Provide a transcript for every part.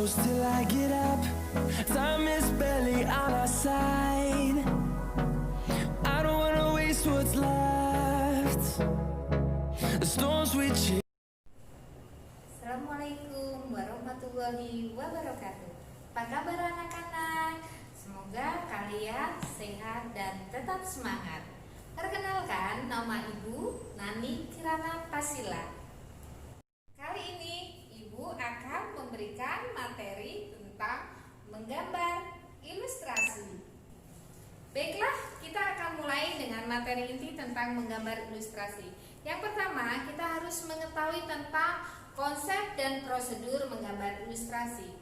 close till I get up. Time is barely on our side. I don't wanna waste what's left. The storms we chase. Assalamualaikum warahmatullahi wabarakatuh. Apa kabar anak-anak? Semoga kalian sehat dan tetap semangat. Perkenalkan, nama Ibu Nani Kirana Pasila. Kali ini Ibu akan memberikan materi tentang menggambar ilustrasi. Baiklah, kita akan mulai dengan materi inti tentang menggambar ilustrasi. Yang pertama, kita harus mengetahui tentang konsep dan prosedur menggambar ilustrasi.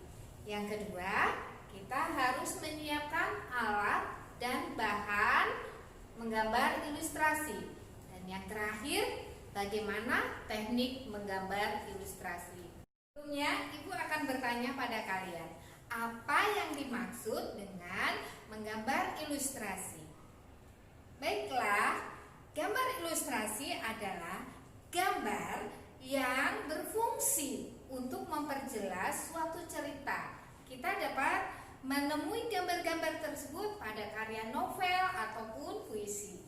Yang kedua, kita harus menyiapkan alat dan bahan menggambar ilustrasi. Dan yang terakhir, bagaimana teknik menggambar ilustrasi. Sebelumnya, Ibu akan bertanya pada kalian, apa yang dimaksud dengan menggambar ilustrasi? Baiklah, gambar ilustrasi adalah gambar yang berfungsi untuk memperjelas suatu cerita. Kita dapat menemui gambar-gambar tersebut pada karya novel ataupun puisi.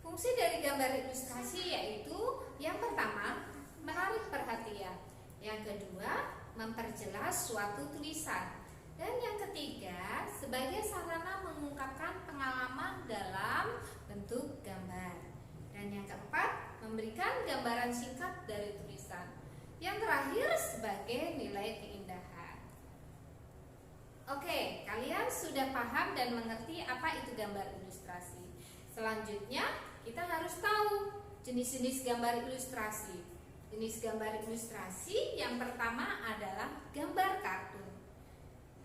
Fungsi dari gambar ilustrasi yaitu yang pertama, menarik perhatian. Yang kedua, memperjelas suatu tulisan. Dan yang ketiga, sebagai sarana mengungkapkan pengalaman dalam bentuk gambar. Dan yang keempat, memberikan gambaran singkat dari tulisan. Yang terakhir, sebagai nilai keindahan. Oke, kalian sudah paham dan mengerti apa itu gambar ilustrasi. Selanjutnya, kita harus tahu jenis-jenis gambar ilustrasi. Jenis gambar ilustrasi yang pertama adalah gambar kartun.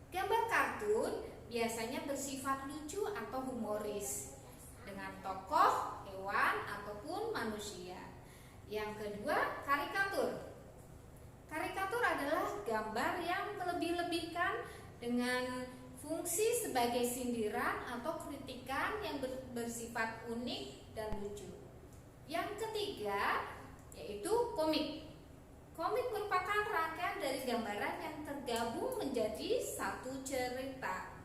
Gambar kartun biasanya bersifat lucu atau humoris dengan tokoh, hewan, ataupun manusia. Yang kedua, karikatur. Karikatur adalah gambar yang melebih-lebihkan dengan fungsi sebagai sindiran atau kritikan yang bersifat unik dan lucu. Yang ketiga, yaitu komik. Komik merupakan rangkaian dari gambaran yang tergabung menjadi satu cerita.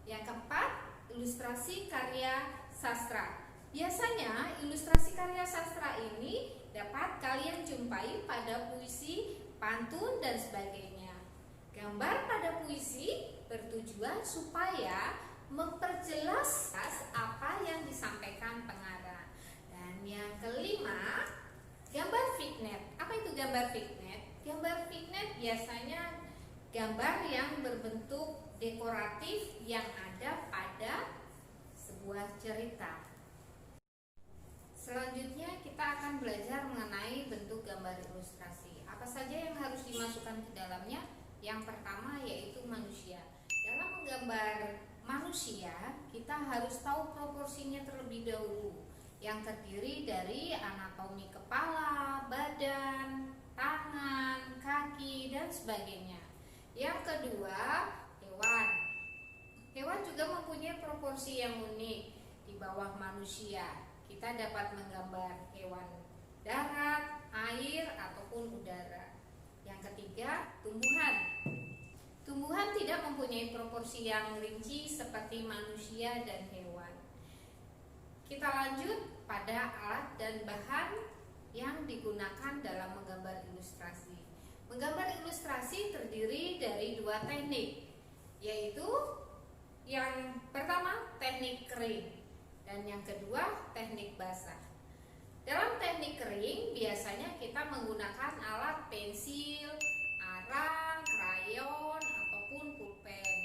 Yang keempat, ilustrasi karya sastra. Biasanya ilustrasi karya sastra ini dapat kalian jumpai pada puisi, pantun, dan sebagainya. Gambar pada puisi bertujuan supaya memperjelas apa yang disampaikan pengarang. Dan yang kelima, gambar fignet. Apa itu gambar fignet? Gambar fignet biasanya gambar yang berbentuk dekoratif yang ada pada sebuah cerita. Selanjutnya kita akan belajar mengenai bentuk gambar ilustrasi. Apa saja yang harus dimasukkan ke dalamnya? Yang pertama yaitu manusia. Dalam menggambar manusia, kita harus tahu proporsinya terlebih dahulu, yang terdiri dari anatomi kepala, badan, tangan, kaki, dan sebagainya. Yang kedua, hewan. Hewan juga mempunyai proporsi yang unik. Di bawah manusia, kita dapat menggambar hewan darat, air, ataupun udara. Yang ketiga, tumbuhan. Tumbuhan tidak mempunyai proporsi yang rinci seperti manusia dan hewan. Kita lanjut pada alat dan bahan yang digunakan dalam menggambar ilustrasi. Menggambar ilustrasi terdiri dari dua teknik, yaitu yang pertama teknik kering dan yang kedua teknik basah. Dalam teknik kering biasanya kita menggunakan alat pensil, arang, krayon, ataupun pulpen.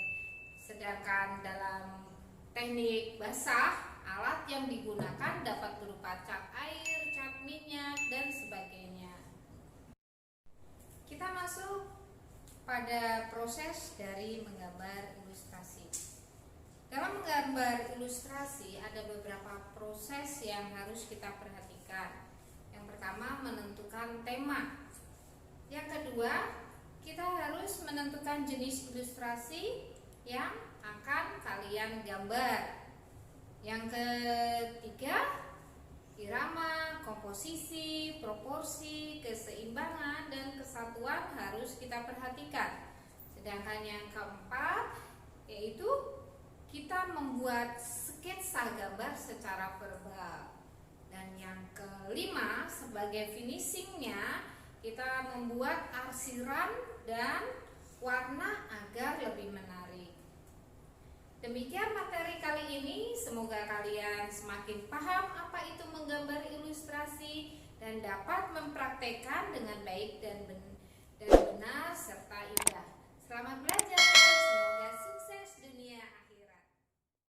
Sedangkan dalam teknik basah, alat yang digunakan dapat berupa cat air, cat minyak, dan sebagainya. Kita masuk pada proses dari menggambar ilustrasi. Dalam menggambar ilustrasi ada beberapa proses yang harus kita perhatikan. Yang pertama, menentukan tema. Yang kedua, kita harus menentukan jenis ilustrasi yang akan kalian gambar. Yang ketiga, irama, komposisi, proporsi, keseimbangan, dan kesatuan harus kita perhatikan. Sedangkan yang keempat yaitu kita membuat sketsa gambar secara verbal. Dan yang kelima sebagai finishingnya kita membuat arsiran dan warna agar lebih menarik. Demikian materi kali ini, semoga kalian semakin paham apa itu menggambar ilustrasi dan dapat mempraktekkan dengan baik dan benar serta indah. Selamat belajar.